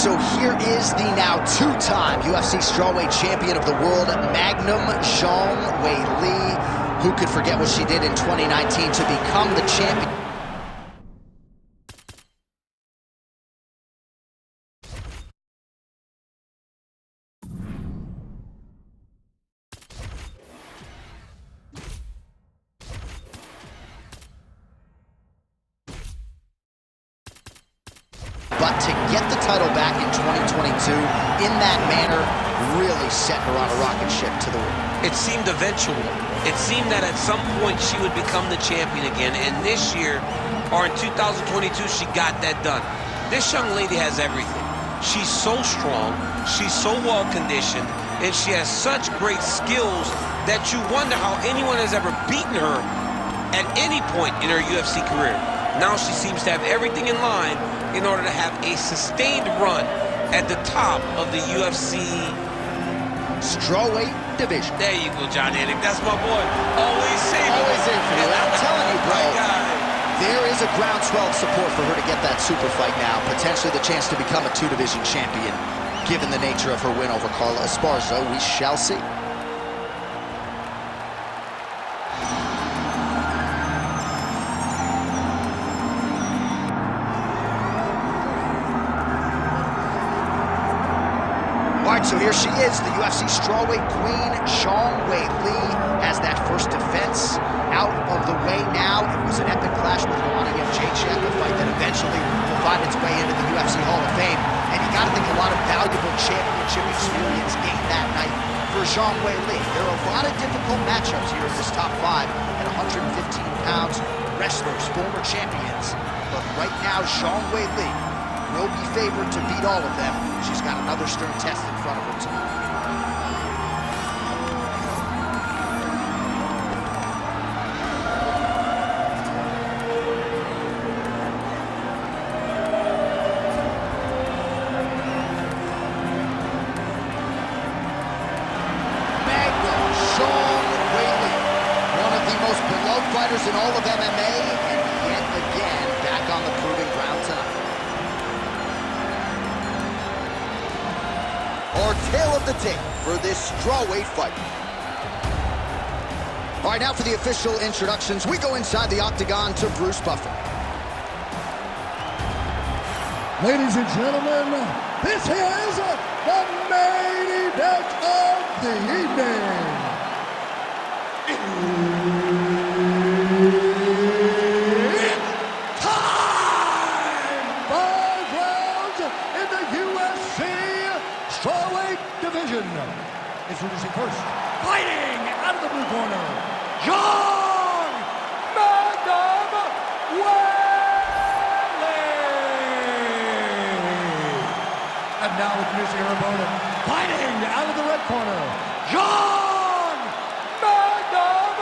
So here is the now two-time UFC strawweight champion of the world, Magnum Zhang Wei Li. Who could forget what she did in 2019 to become the champion? But to get the title back in 2022 in that manner really set her on a rocket ship to the world. It seemed eventual. It seemed that at some point she would become the champion again, and this year, or in 2022, she got that done. This young lady has everything. She's so strong, she's so well-conditioned, and she has such great skills that you wonder how anyone has ever beaten her at any point in her UFC career. Now she seems to have everything in line in order to have a sustained run at the top of the UFC strawweight division. There you go, John Anik. That's my boy. Always saving. Always in for you. I'm telling you, bro. There is a groundswell of support for her to get that super fight now. Potentially the chance to become a two-division champion, given the nature of her win over Carla Esparza. We shall see. So here she is, the UFC strawweight queen, Zhang Wei Li, has that first defense out of the way now. It was an epic clash with Joanna Jędrzejczyk, a fight that eventually will find its way into the UFC Hall of Fame. And you got to think a lot of valuable championship experience gained that night for Zhang Wei Li. There are a lot of difficult matchups here in this top five at 115 pounds, wrestlers, former champions. But right now, Zhang Wei Li will be favored to beat all of them. She's got another stern test in front of her tonight. Magnum Zhang Wei Li, one of the most beloved fighters in all of MMA, and yet again back on the proving ground tonight. Our tale of the tape for this strawweight fight. All right, now for the official introductions. We go inside the octagon to Bruce Buffer. Ladies and gentlemen, this is the main event of the evening. It's time! 5 rounds in the UFC strawweight division. Introducing first, fighting out of the blue corner, Zhang Magnum Wei Li. And now introducing her opponent, fighting out of the red corner, Zhang Magnum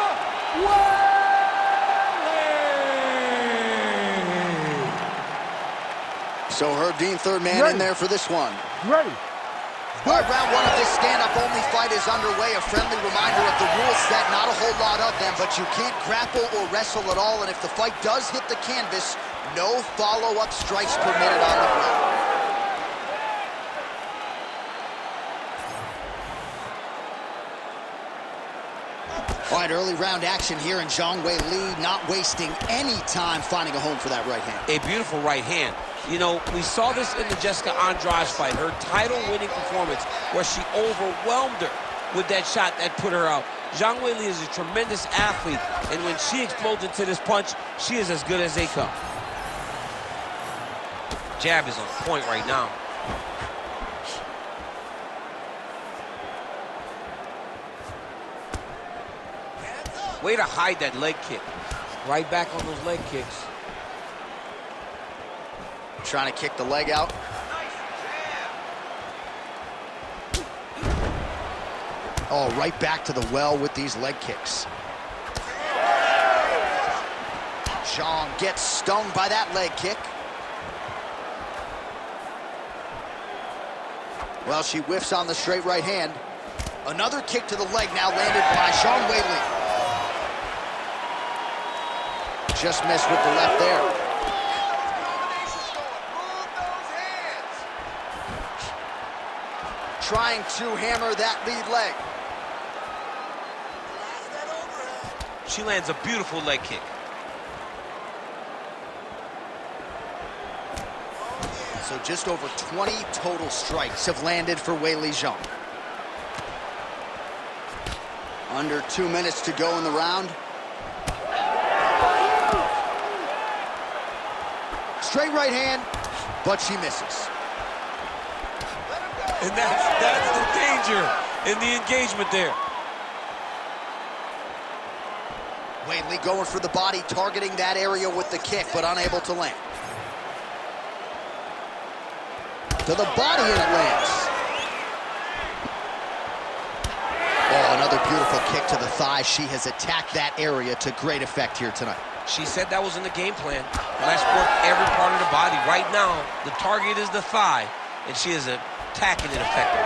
Wei Li. So Herb Dean, third man in there for this one. Ready. All right, round one of this stand-up only fight is underway. A friendly reminder of the rules set, not a whole lot of them, but you can't grapple or wrestle at all, and if the fight does hit the canvas, no follow-up strikes permitted on the ground. All right, early round action here, and Zhang Wei Li not wasting any time finding a home for that right hand. A beautiful right hand. You know, we saw this in the Jessica Andrade fight, her title-winning performance, where she overwhelmed her with that shot that put her out. Zhang Wei Li is a tremendous athlete, and when she explodes into this punch, she is as good as they come. Jab is on point right now. Way to hide that leg kick. Right back on those leg kicks. Trying to kick the leg out. Oh, right back to the well with these leg kicks. Zhang gets stung by that leg kick. Well, she whiffs on the straight right hand. Another kick to the leg now landed by Zhang Wei Li. Just missed with the left there. trying to hammer that lead leg. She lands a beautiful leg kick. So just over 20 total strikes have landed for Weili Zhang. Under 2 minutes to go in the round. Straight right hand, but she misses. And that's the danger in the engagement there. Weili going for the body, targeting that area with the kick, but unable to land. To the body, and it lands. Oh, another beautiful kick to the thigh. She has attacked that area to great effect here tonight. She said that was in the game plan. Let's work every part of the body. Right now, the target is the thigh, and she is attacking it effectively.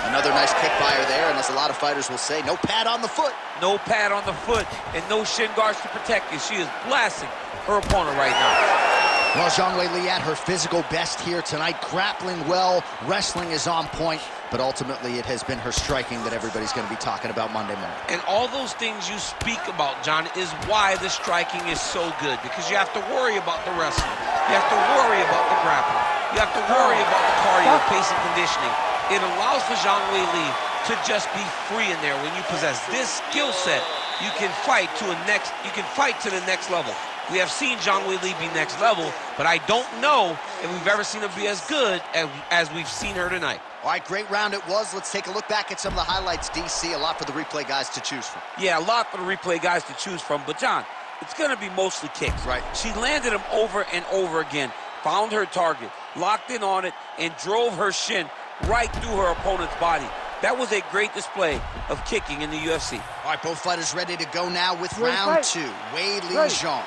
Another nice kick by her there, and as a lot of fighters will say, no pad on the foot. No pad on the foot, and no shin guards to protect you. She is blasting her opponent right now. Well, Zhang Weili at her physical best here tonight, grappling well, wrestling is on point, but ultimately it has been her striking that everybody's going to be talking about Monday morning. And all those things you speak about, John, is why the striking is so good, because you have to worry about the wrestling. You have to worry about the grappling. You have to worry about the cardio, pace, and conditioning. It allows for Zhang Weili to just be free in there. When you possess this skill set, you can fight to the next level. We have seen Zhang Weili be next level, but I don't know if we've ever seen her be as good as we've seen her tonight. All right, great round it was. Let's take a look back at some of the highlights, DC. A lot for the replay guys to choose from. Yeah, a lot for the replay guys to choose from, but John, it's going to be mostly kicks. Right. She landed them over and over again, found her target, locked in on it, and drove her shin right through her opponent's body. That was a great display of kicking in the UFC. All right, both fighters ready to go now with round two. Weili Zhang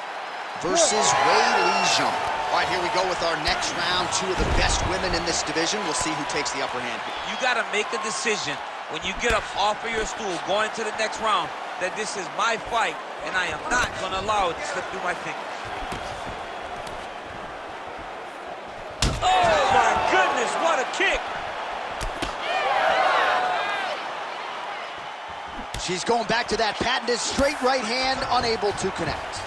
versus Weili Zhang. All right, here we go with our next round. Two of the best women in this division. We'll see who takes the upper hand here. You got to make a decision when you get up off of your stool going to the next round that this is my fight and I am not going to allow it to slip through my fingers. Oh, my goodness, what a kick. She's going back to that patented straight right hand, unable to connect.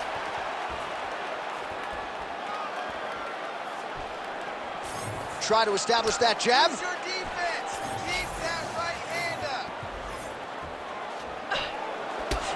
Try to establish that jab. Use your defense. Keep that right hand up.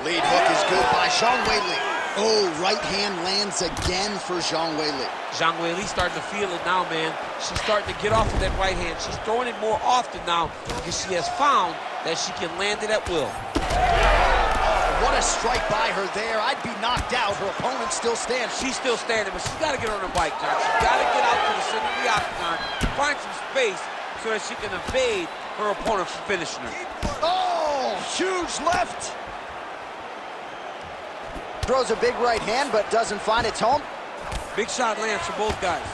Lead hook is good by Zhang Weili. Oh, right hand lands again for Zhang Weili. Zhang Weili starting to feel it now, man. She's starting to get off of that right hand. She's throwing it more often now because she has found that she can land it at will. Oh, what a strike by her there. I'd be knocked out. Her opponent still stands. She's still standing, but she's got to get on her bike, John. She's got to get out to the center of the octagon, find some space so that she can evade her opponent from finishing her. Oh, huge left. Throws a big right hand, but doesn't find its home. Big shot lands for both guys.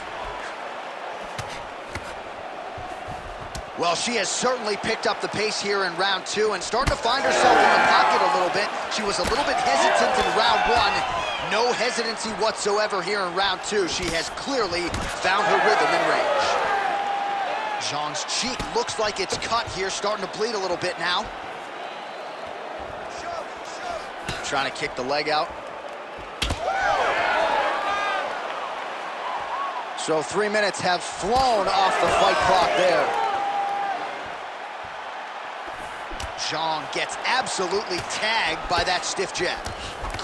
Well, she has certainly picked up the pace here in round two and starting to find herself in the pocket a little bit. She was a little bit hesitant in round one. No hesitancy whatsoever here in round two. She has clearly found her rhythm and range. Zhang's cheek looks like it's cut here, starting to bleed a little bit now. Trying to kick the leg out. So 3 minutes have flown off the fight clock there. Zhang gets absolutely tagged by that stiff jab.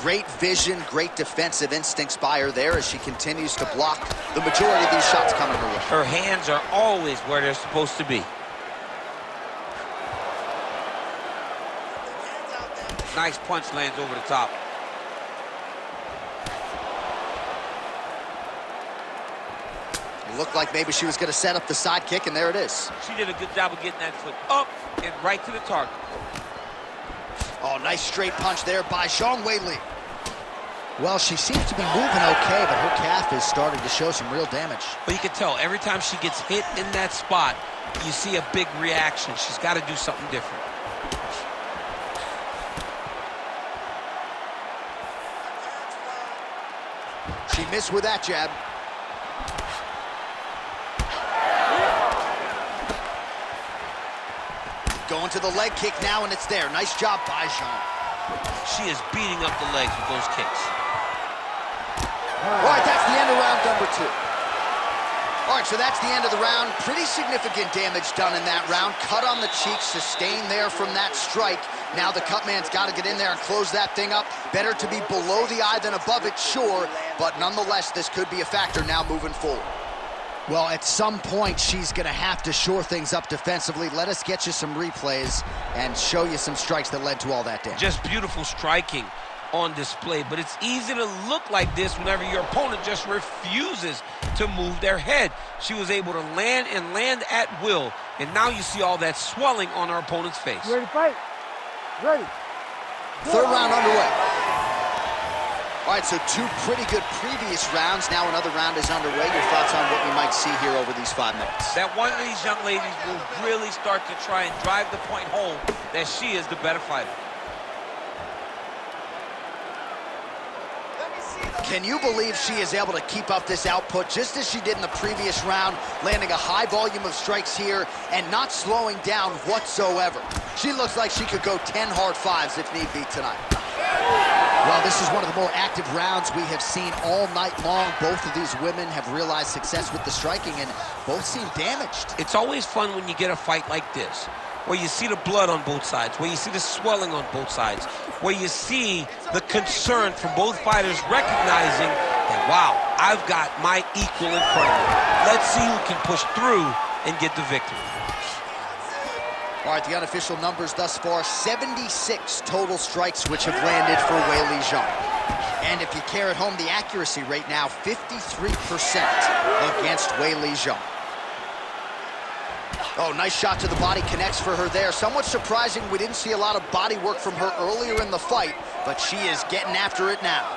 Great vision, great defensive instincts by her there as she continues to block the majority of these shots coming her way. Her hands are always where they're supposed to be. Nice punch lands over the top. It looked like maybe she was going to set up the side kick, and there it is. She did a good job of getting that foot up and right to the target. Oh, nice straight punch there by Zhang Weili. Well, she seems to be moving okay, but her calf is starting to show some real damage. But you can tell every time she gets hit in that spot, you see a big reaction. She's got to do something different. She missed with that jab. Going to the leg kick now, and it's there. Nice job by Jean. She is beating up the legs with those kicks. All right, that's the end of round number 2. All right, so that's the end of the round. Pretty significant damage done in that round. Cut on the cheek, sustained there from that strike. Now the cut man's got to get in there and close that thing up. Better to be below the eye than above it, sure, but nonetheless, this could be a factor now moving forward. Well, at some point, she's going to have to shore things up defensively. Let us get you some replays and show you some strikes that led to all that damage. Just beautiful striking on display, but it's easy to look like this whenever your opponent just refuses to move their head. She was able to land and land at will, and now you see all that swelling on her opponent's face. You ready to fight? Ready. Third round underway. All right, so 2 pretty good previous rounds. Now another round is underway. Your thoughts on what we might see here over these 5 minutes? That one of these young ladies will really start to try and drive the point home that she is the better fighter. Can you believe she is able to keep up this output just as she did in the previous round, landing a high volume of strikes here and not slowing down whatsoever? She looks like she could go 10 hard 5s if need be tonight. Well, this is one of the more active rounds we have seen all night long. Both of these women have realized success with the striking, and both seem damaged. It's always fun when you get a fight like this, where you see the blood on both sides, where you see the swelling on both sides, where you see the concern from both fighters recognizing that, wow, I've got my equal in front of me. Let's see who can push through and get the victory. All right, the unofficial numbers thus far, 76 total strikes which have landed for Weili Zhang. And if you care at home, the accuracy rate now 53% against Weili Zhang. Oh, nice shot to the body, connects for her there. Somewhat surprising, we didn't see a lot of body work from her earlier in the fight, but she is getting after it now.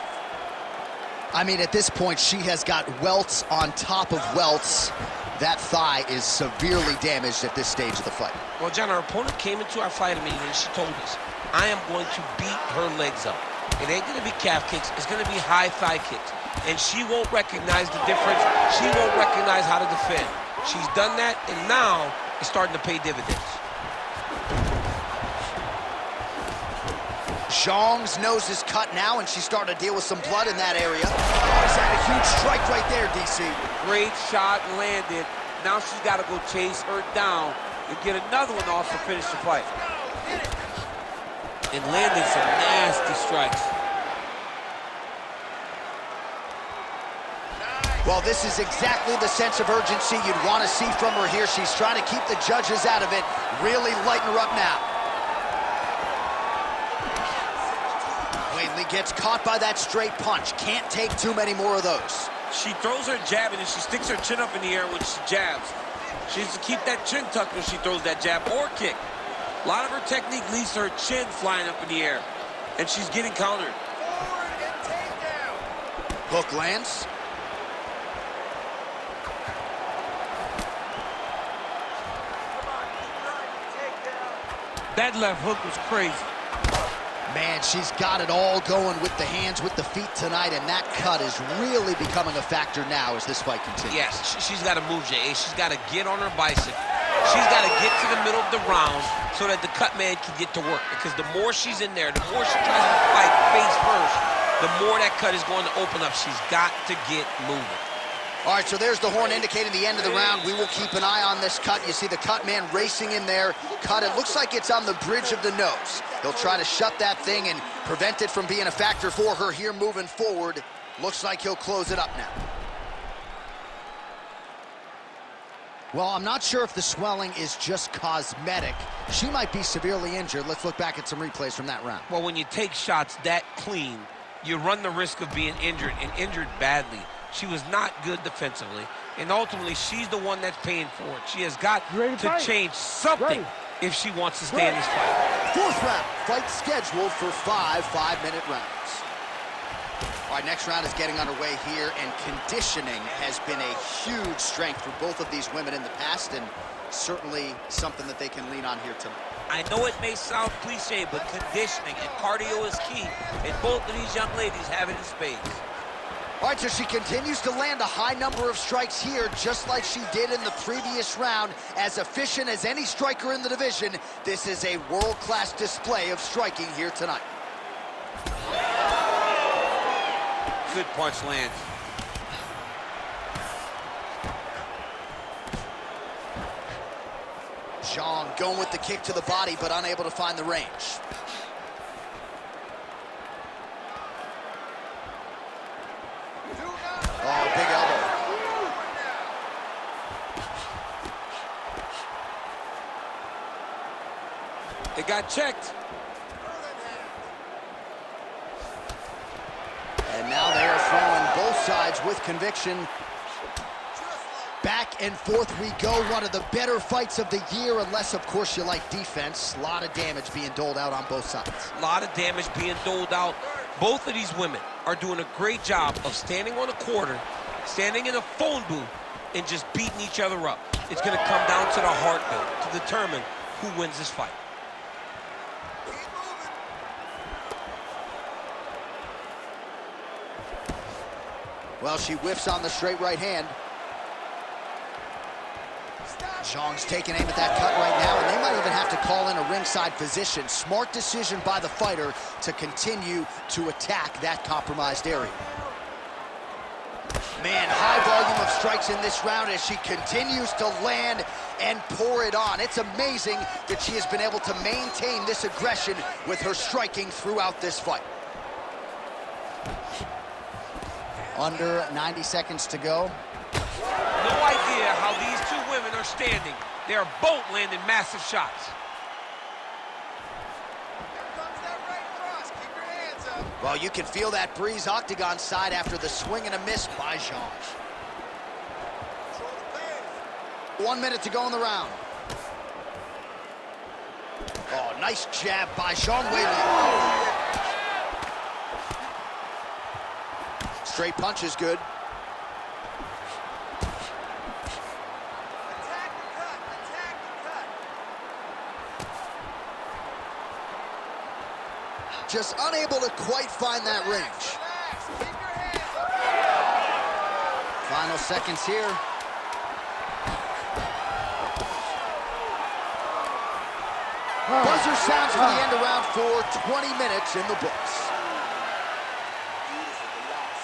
I mean, at this point, she has got welts on top of welts. That thigh is severely damaged at this stage of the fight. Well, John, our opponent came into our fight meeting and she told us, I am going to beat her legs up. It ain't going to be calf kicks, it's going to be high thigh kicks. And she won't recognize the difference. She won't recognize how to defend. She's done that, and now it's starting to pay dividends. Zhang's nose is cut now, and she's starting to deal with some blood in that area. Oh, he's had a huge strike right there, DC. Great shot landed. Now she's got to go chase her down and get another one off to finish the fight. And landed some nasty strikes. Well, this is exactly the sense of urgency you'd want to see from her here. She's trying to keep the judges out of it, really lighten her up now. Weili gets caught by that straight punch. Can't take too many more of those. She throws her jab and then she sticks her chin up in the air when she jabs. She needs to keep that chin tucked when she throws that jab or kick. A lot of her technique leads to her chin flying up in the air, and she's getting countered. Forward and takedown. Hook lands. That left hook was crazy. Man, she's got it all going with the hands, with the feet tonight, and that cut is really becoming a factor now as this fight continues. Yes, she's got to move, Jay. She's got to get on her bicycle. She's got to get to the middle of the round so that the cut man can get to work. Because the more she's in there, the more she tries to fight face first, the more that cut is going to open up. She's got to get moving. All right, so there's the horn indicating the end of the round. We will keep an eye on this cut. You see the cut man racing in there. Cut, it looks like it's on the bridge of the nose. He'll try to shut that thing and prevent it from being a factor for her here moving forward. Looks like he'll close it up now. Well, I'm not sure if the swelling is just cosmetic. She might be severely injured. Let's look back at some replays from that round. Well, when you take shots that clean, you run the risk of being injured, and injured badly. She was not good defensively, and ultimately, she's the one that's paying for it. She has got to change something if she wants to stay in this fight. Fourth round, fight scheduled for 5 5-minute rounds. All right, next round is getting underway here, and conditioning has been a huge strength for both of these women in the past, and certainly something that they can lean on here tonight. I know it may sound cliche, but conditioning and cardio is key, and both of these young ladies have it in spades. All right, so she continues to land a high number of strikes here, just like she did in the previous round. As efficient as any striker in the division, this is a world-class display of striking here tonight. Good punch lands. Zhang going with the kick to the body, but unable to find the range. Oh, big elbow. It got checked. And now they are throwing both sides with conviction. Back and forth we go. One of the better fights of the year, unless, of course, you like defense. A lot of damage being doled out on both sides. A lot of damage being doled out. Both of these women are doing a great job of standing on a quarter, standing in a phone booth, and just beating each other up. It's going to come down to the heartbeat to determine who wins this fight. Well, she whiffs on the straight right hand. Zhang's taking aim at that cut right now, and they might even have to call in a ringside physician. Smart decision by the fighter to continue to attack that compromised area. Man, high volume of strikes in this round as she continues to land and pour it on. It's amazing that she has been able to maintain this aggression with her striking throughout this fight. Under 90 seconds to go. No idea how these two women are standing. They are both landing massive shots. Here comes that right cross. Keep your hands up. Well, you can feel that breeze octagon side after the swing and a miss by Zhang. Control the pace. 1 minute to go in the round. Oh, nice jab by Zhang Weili. Straight punch is good. Attack the cut. Attack the cut. Just unable to quite find that range. Relax. Keep your hands up. Final seconds here. Buzzer sounds for the end of round 4, 20 minutes in the books. Beautiful, relax,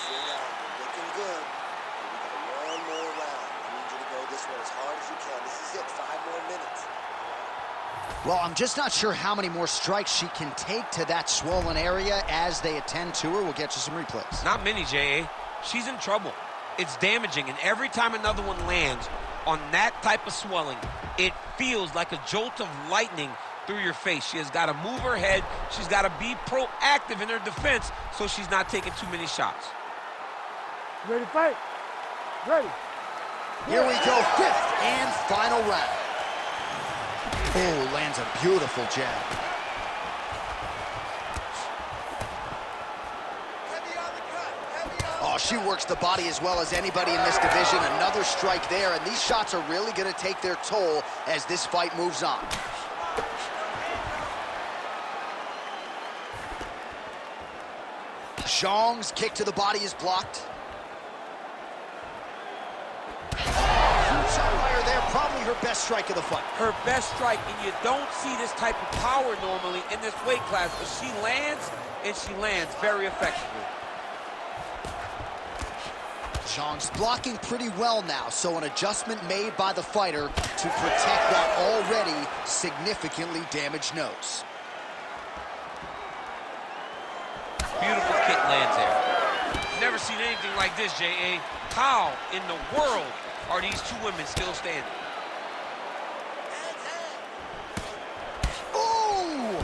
sit down, you're looking good. We got one more round. I need you to go this one as hard as you can. This is it, 5 more minutes. Well, I'm just not sure how many more strikes she can take to that swollen area as they attend to her. We'll get you some replays. Not many, J.A. She's in trouble. It's damaging, and every time another one lands on that type of swelling, it feels like a jolt of lightning through your face. She has got to move her head. She's got to be proactive in her defense so she's not taking too many shots. Ready to fight? Ready. Here we go, 5th and final round. Oh, lands a beautiful jab. Heavy on the cut. Heavy on Oh, she works the body as well as anybody in this division. Another strike there, and these shots are really going to take their toll as this fight moves on. Zhang's kick to the body is blocked. Huge shot fire there, probably her best strike of the fight. Her best strike, and you don't see this type of power normally in this weight class, but she lands, and she lands very effectively. Zhang's blocking pretty well now, so an adjustment made by the fighter to protect that already significantly damaged nose. Beautiful kick lands there. Never seen anything like this, J.A. How in the world are these two women still standing? Ooh!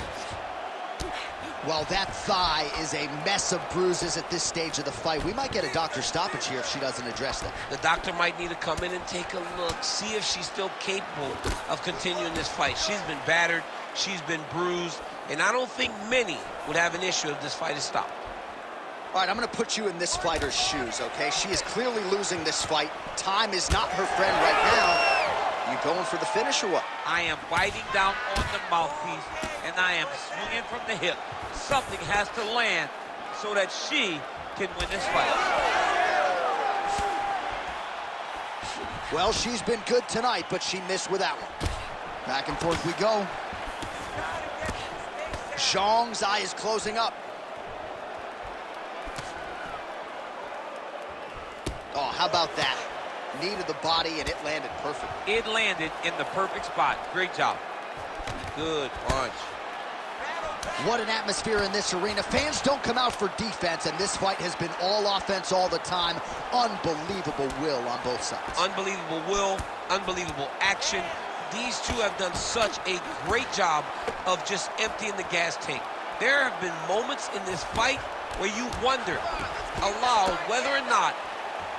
Well, that thigh is a mess of bruises at this stage of the fight. We might get a doctor stoppage here if she doesn't address that. The doctor might need to come in and take a look, see if she's still capable of continuing this fight. She's been battered, she's been bruised, and I don't think many would have an issue if this fight is stopped. All right, I'm going to put you in this fighter's shoes, okay? She is clearly losing this fight. Time is not her friend right now. You going for the finish or what? I am biting down on the mouthpiece, and I am swinging from the hip. Something has to land so that she can win this fight. Well, she's been good tonight, but she missed with that one. Back and forth we go. Zhang's eye is closing up. Oh, how about that? Knee to the body, and it landed perfect. It landed in the perfect spot. Great job. Good punch. What an atmosphere in this arena. Fans don't come out for defense, and this fight has been all offense all the time. Unbelievable will on both sides. Unbelievable will, unbelievable action. These two have done such a great job of just emptying the gas tank. There have been moments in this fight where you wonder aloud whether or not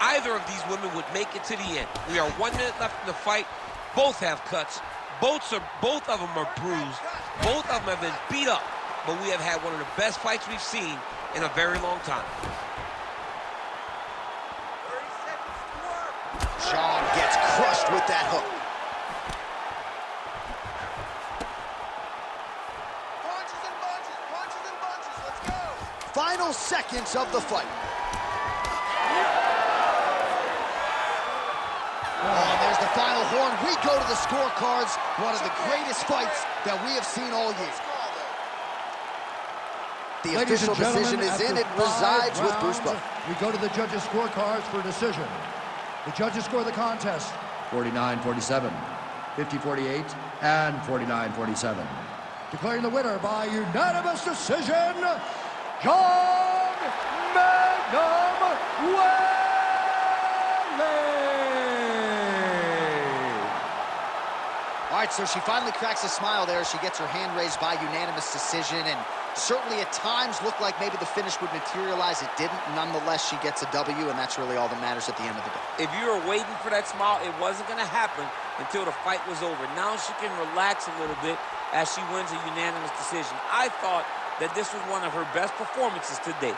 either of these women would make it to the end. We are 1 minute left in the fight. Both have cuts. Both of them are bruised. Both of them have been beat up. But we have had one of the best fights we've seen in a very long time. Zhang gets crushed with that hook. Punches and bunches, let's go. Final seconds of the fight. Oh, and there's the final horn. We go to the scorecards. One of the greatest fights that we have seen all year. The Ladies official and gentlemen, decision is in. It after 5 resides with Bruce rounds, Buffer. we go to the judges' scorecards for decision. The judges score the contest 49-47, 50-48, and 49-47. Declaring the winner by unanimous decision, John Magnum Wesley. All right, so she finally cracks a smile there. She gets her hand raised by unanimous decision, and certainly at times looked like maybe the finish would materialize. It didn't. Nonetheless, she gets a W, and that's really all that matters at the end of the day. If you were waiting for that smile, it wasn't going to happen until the fight was over. Now she can relax a little bit as she wins a unanimous decision. I thought that this was one of her best performances today.